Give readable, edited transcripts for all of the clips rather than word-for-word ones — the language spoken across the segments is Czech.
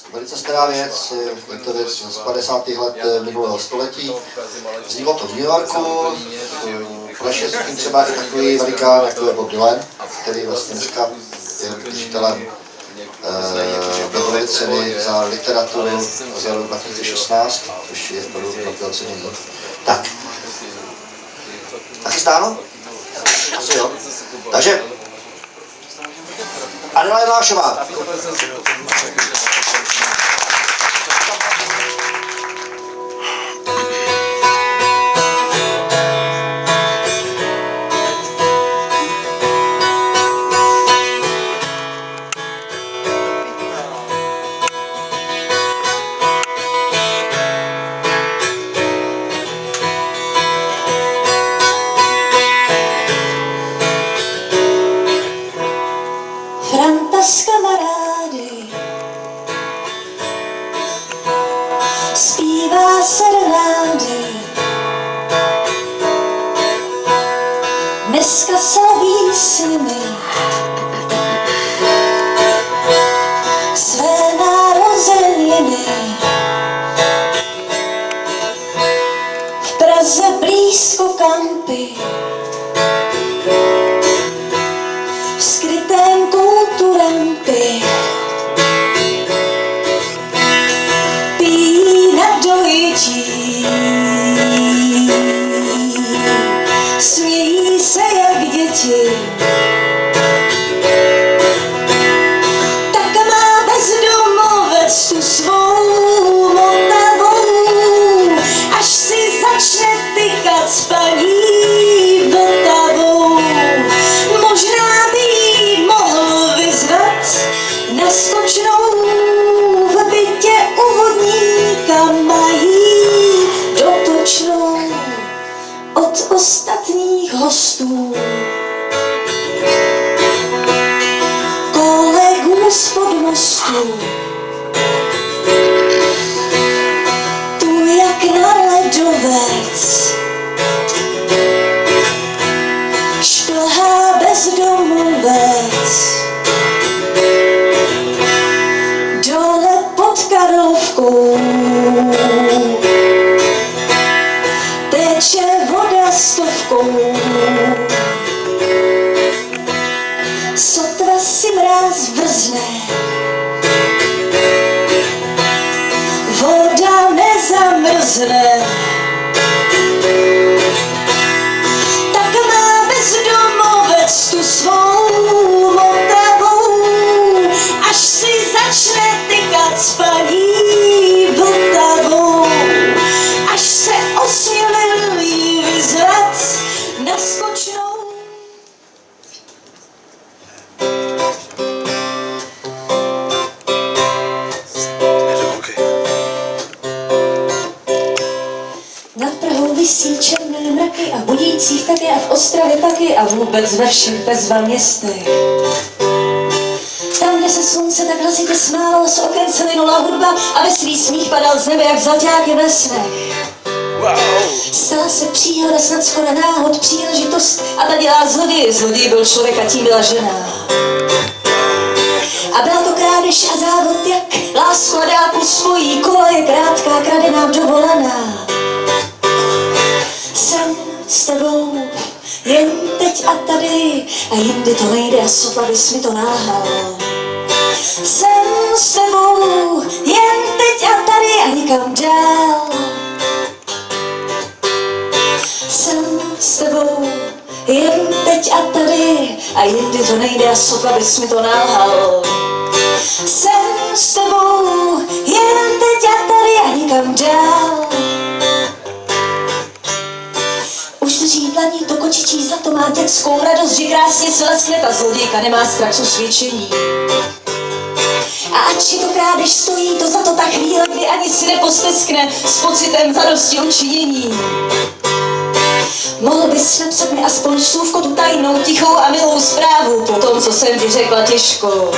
Je velice stará věc, je to věc z 50. let minulého století. Vzniklo to v New Yorku, prošel se tím třeba i takový velikán, jako je Bob Dylan, který vlastně dneska je držitelem Nobelovy ceny za literaturu za rok 2016, což je velké ocenění. Tak. Nachystáno? Asi jo. Takže Adela Jedlášová. Franta s kamarády zpívá serenády. Dneska slaví s nimi své narozeniny. V Praze blízko Kampy, v skrytém koutu rampy, pijí na dojití, smějí se jak děti. Tak má bezdomovec tu svou motavou, až si začne tykat s paní Vltavou. Možná by jí mohl vyzvat na skočnou, v bytě u vodníka mají dotočnou od ostatních hostů. Kolegů spod mostu, tu jak na ledovec, šplhá bezdomovec. Dole pod Karlovkou teče voda stovkou. Sotva si mráz vrzne, voda nezamrzne. Tak má bezdomovec tu svou motavou, až si začne tykat s paní Vltavou. Až se osmělil jí vyzvat na skočnou. Nad Prahou visí černé mraky a v Budících taky a v Ostravě taky a vůbec ve všech bezva městech. Tam, kde se slunce tak hlasitě smálo, z oken se linula hudba a veselý smích padal z nebe jak zlaťáky ve snech. Stala se příhoda, snad skoro náhod, příležitost a ta dělá zloděj. Zloděj byl člověk a tím byla žena. A byla to krádež a závod, jak lásku a dáku svojí. Kola je krátká, krade nám dovolená. Jsem s tebou jen teď a tady a jindy to nejde a sotva bys mi to nalhal. Jsem s tebou jen teď a tady a nikam dál. Jsem s tebou jen teď a tady a jindy to nejde a sotva bys mi to nalhal. Jsem s tebou jen teď a tady a nikam dál. Už otevřít dlaní, to kočičí zlato má dětskou radost, že krásně se leskne, ta zlodějka nemá strach z usvědčení. A ač je to krádež stojí, to za to ta chvíle, kdy ani si neposteskne s pocitem zadosti učinění. Mohl bys napsat mi aspoň slůvko, tu tajnou, tichou a milou zprávu po tom, co jsem ti řekla těžko.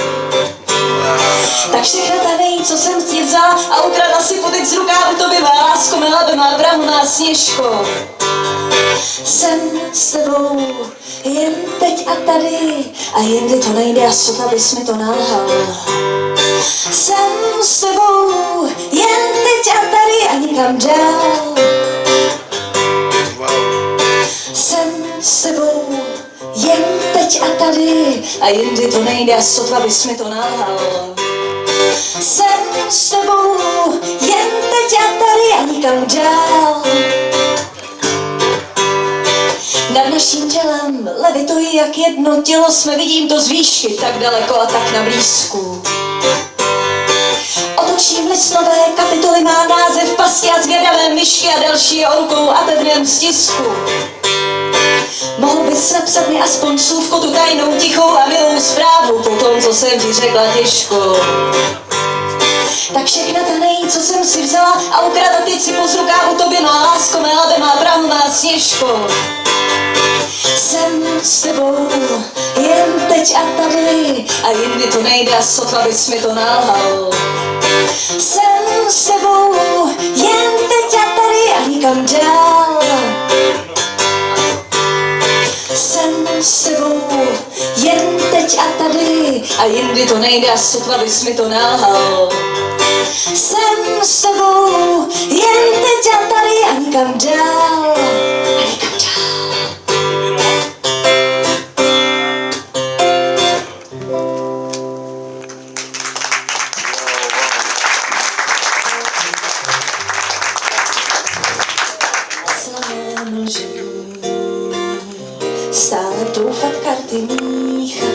Tak všechna ta nej, co jsem ti vzala a ukradla si potyč z rukávu, to by má lásko, mela by má brahu, má Sněžko. Jsem s tebou jen teď a tady a jindy to nejde a sotva bys mi to nalhal. Jsem s tebou jen teď a tady a nikam dál. Jsem s tebou jen teď a tady a jindy to nejde a sotva bys mi to nalhal. Jsem s tebou jen teď a tady a nikam dál. Nad naším tělem levituji jak jedno tělo, jsme vidím to z výšky, tak daleko a tak na blízku. Otočím list nové kapitoly, má název Pasti a zvědavé myšky a další je o rukou a pevném stisku. Mohl bys napsat mi aspoň slůvko, tu tajnou, tichou a milou zprávu po tom, co jsem ti řekla těžko. Tak všechna ta nej, co jsem si vzala a ukradla teď si poz rukávu, tobě má lásko, mé labe má prahu, má Sněžko. Jsem s tebou jen teď a tady a jindy to nejde a sotva bys mi to nalhal. Jsem s tebou jen teď a tady a nikam dál. Jsem s tebou jen teď a tady a jindy to nejde a sotva bys mi to nalhal. Jsem s tebou jen teď a tady a nikam dál. A nikam dál. Stále doufat, karty míchat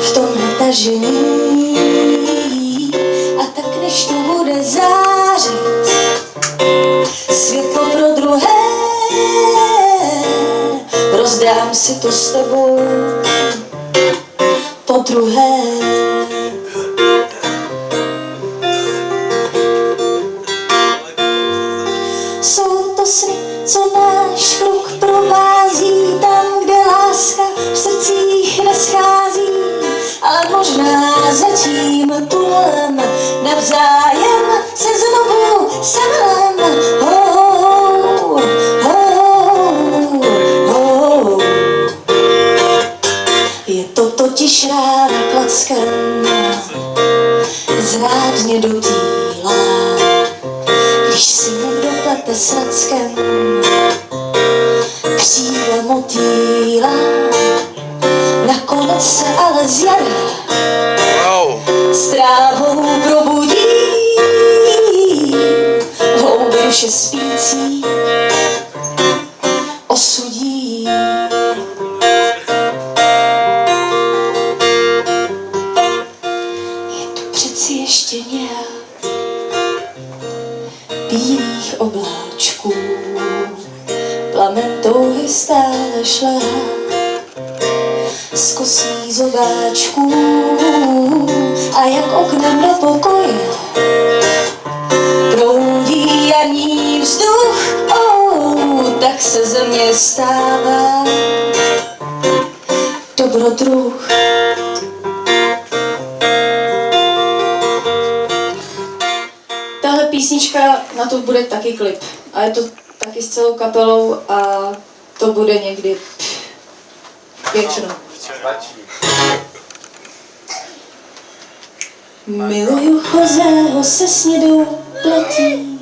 v tom natažení a tak než to bude zářit světlo pro druhé, rozdám si to s tebou po druhé. Jsou to sny, co náš krok provází, tam, kde láska v srdcích neschází, ale možná zatím tunelem navzájem se znovu semlem. Je to totiž rána klackem zrádně do týla, když si někdo plete s rackem křídle motýla, nakonec se ale z jara s trávou probudí v hloubi duše spící osudí. Je tu přeci ještě nějak bílých obláčků, plamen touhy stále šlehá z kosí zobáčků a jak oknem do pokoje proudí jarní vzduch, tak se ze mě stává dobrodruh. Tahle písnička, na to bude taky klip a je to taky s celou kapelou a to bude někdy většinou. Miluju Joseho se snědou pletí,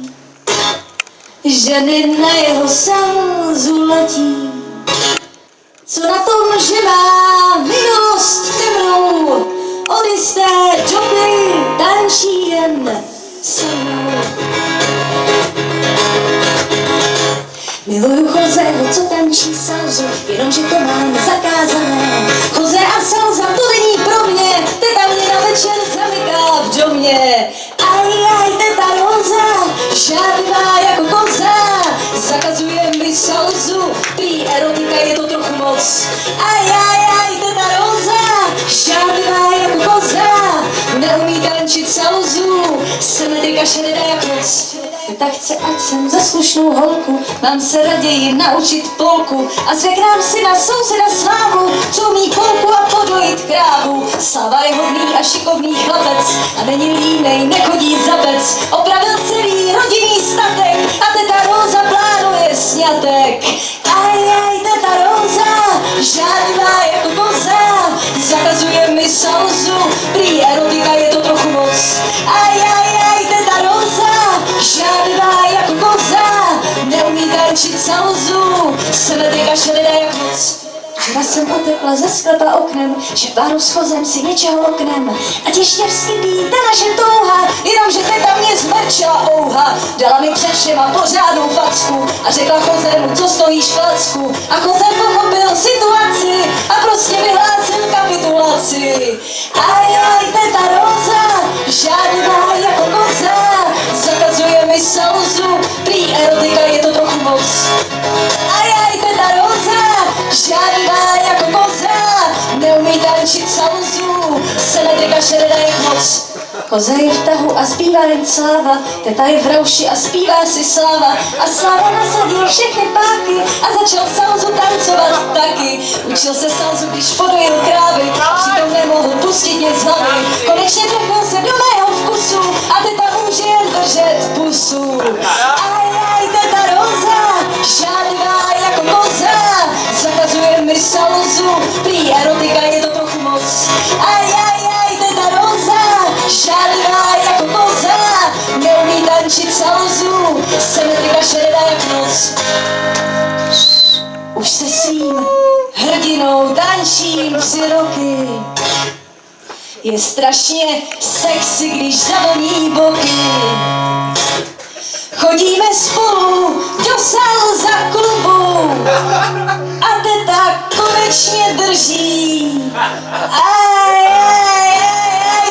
ženy na jeho salzu letí. Co na tom, že má minulost temnou, od jisté doby tančí jen se mnou. Miluju Joseho, co tančí salzu, jenomže to mám zakázané. Jose a salza, to není pro mě, teta mě na večer zamyká v domě. Aj, teta Roza, žádná jako koza, zakazuje mi salzu. Aj, teta Roza, žádná jako koza, neumí tančit salzu, symetrika šedá jak noc. Tak chce, ať jsem za slušnou holku, mám se raději naučit polku a zvekrám si na souseda Slávu, co umí polku a podojit krávu. Sláva je hodný a šikovný chlapec a není línej, nechodí za bec. Opravil celý rodinný statek a teta Roza plánuje sňatek. Aj, teta Roza, žádná jako koza, zakazuje mi salzu, prý erotika je to trochu moc. Aj, teta Roza, žádná jako koza, neumí tančit salzu, symetrika šedá jak noc. Včera jsem otekla ze sklepa oknem, že v baru s chozem si něčeho oknem. A těžně vskybí ta naše touha, jenomže teta mě zmrčela ouha. Dala mi před všema pořádnou facku a řekla chozemu, co stojíš v klacku. A chozem pochopil situaci a prostě vyhlásil kapitulaci. Aj, teta Roza, žádná jako koza, zakazuje mi salzu, prý erotika je to trochu moc. Aj, teta Roza, žádná jako koza, neumí tančit salzu, symetrika šedá jak noc. Koza je v tahu a zpívá jen Sláva, teta je v rauši a zpívá si Sláva. A Sláva nasadil všechny páky a začal salzu tancovat taky. Učil se salzu, když podojil krávy, přitom nemohl pustit nic z hlavy. Konečně trefil se do mého vkusu a teta může jen držet pusu. Aj, teta Roza, žádná jako koza, zakazuje mi salzu, prý erotika je to trochu moc. Aj, teta Roza, žádná jako koza, neumí tančit salzu, symetrika šedá jak noc. Už se svým hrdinou tančím 3 roky. Je strašně sexy, když zavoní boky. Chodíme spolu do salsa klubu a teta konečně drží. Aj,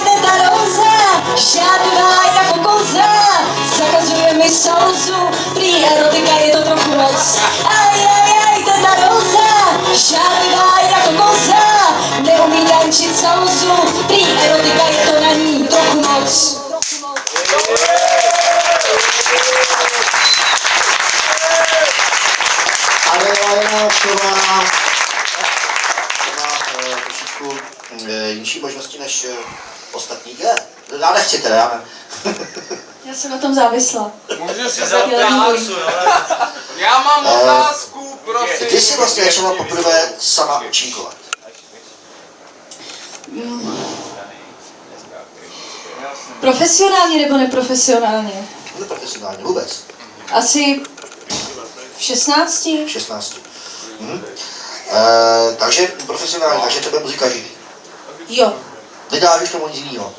teta Roza, žádná jako koza, zakazuje mi salzu, prý erotika je to trochu moc. Aj, teta Roza, žádná jako koza, neumí tančit salzu, prý erotika je to na ní trochu moc. Adela má trošičku jinší možnosti než ostatní. Já nechci teda, já ne. Já jsem na tom závislá. Můžu si zeptat? Já mám otázku, prosím. Ty jsi vlastně začala poprvé sama účinkovat. Profesionálně nebo neprofesionálně? Neprofesionálně vůbec. Asi v 16. 16. Takže profesionálně, takže tebe muzika živí. Jo, Nedáš tomu nic jiného.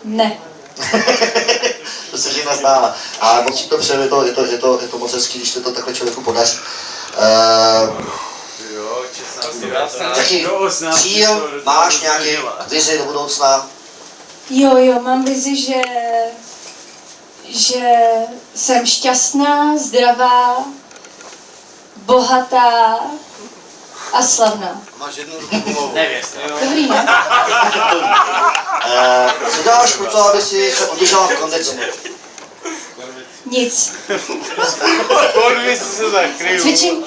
ne. To se žena znála. A moc si to přeje, je to moc hezký, když se to takhle člověku podaří. Jaký cíl máš, nějaký vizi do budoucna? Jo, mám vizi, že jsem šťastná, zdravá, bohatá a slavná. Máš jednu ruku. Nevěst. Dobrý, ne? Co děláš pro to, aby si se udržela v kondici? Nic. Podvy se zakryju.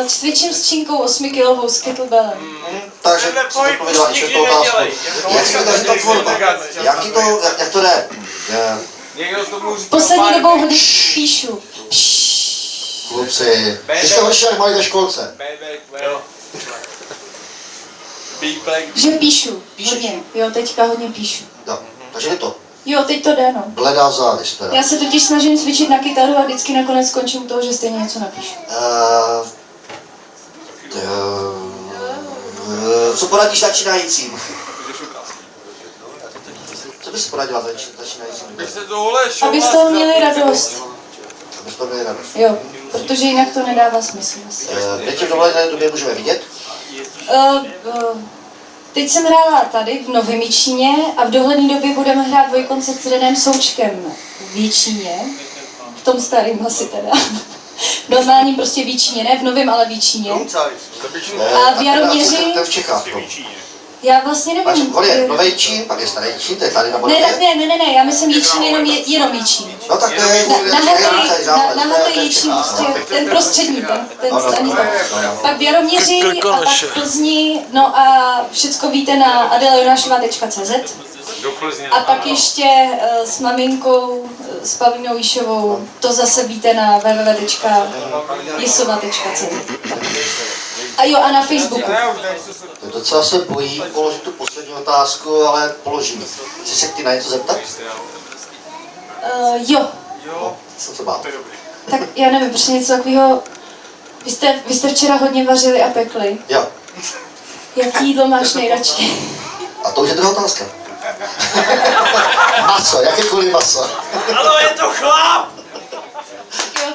Cvičím s činkou 8kilovou s kettlebellem. Takže jsem odpověděla i 6. otázku. Jak se daří ta tvorba? Jak to jde? Poslední dobou hodně píšu. Kluci, ty jste horší jak malí ve školce. Že píšu. Hodně. Jo, teďka hodně píšu. No, takže je to. Jo, teď to jde, no. Bledá závist teda. Já se totiž snažím cvičit na kytaru a vždycky nakonec skončím u toho, že stejně něco napíšu. Co poradíš začínajícím? Co bys poradila začínajícím? Aby z toho měli radost. Aby z toho měli radost. Jo, protože jinak to nedává smysl. Kde tě v dovolené době můžeme vidět? Teď jsem hrála tady v Novém Jičíně a v dohledné době budeme hrát dvojkoncert s Renem Součkem v Jičíně. V tom starém asi teda. V normálním prostě Výčíně, ne v novém, ale Výčíně. A v Jaroměři... To je v Čechách. No. Já vlastně nevím. On je novej Čín, pak je starý Čín, to je tady na Ne, Moravě. ne, já myslím Jičín jenom Jičín. No tak to je... Na Hatej Jičín, prostě ten prostřední, ten straní. Pak v Jaroměři a pak v Plzni, no a všecko víte na adelajonášová.cz. A pak ještě s maminkou, s Pavlínou Jíšovou, to zase víte na www.jisova.cz. A jo, a na Facebooku. Docela se bojím položit tu poslední otázku, ale položím. Chci se ty na něco zeptat? Jo. No, jsem se bál. Tak já nevím, prostě něco takového. Vy jste včera hodně vařili a pekli. Jo. Jaký jídlo máš nejradši? A to už je druhá otázka. Maso, jakékoliv maso. Ano, je to chlap! Jo.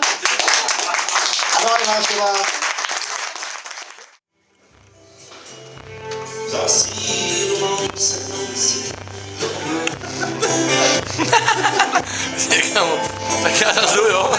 Ano, návštěva. Někam, tak já jdu, jo.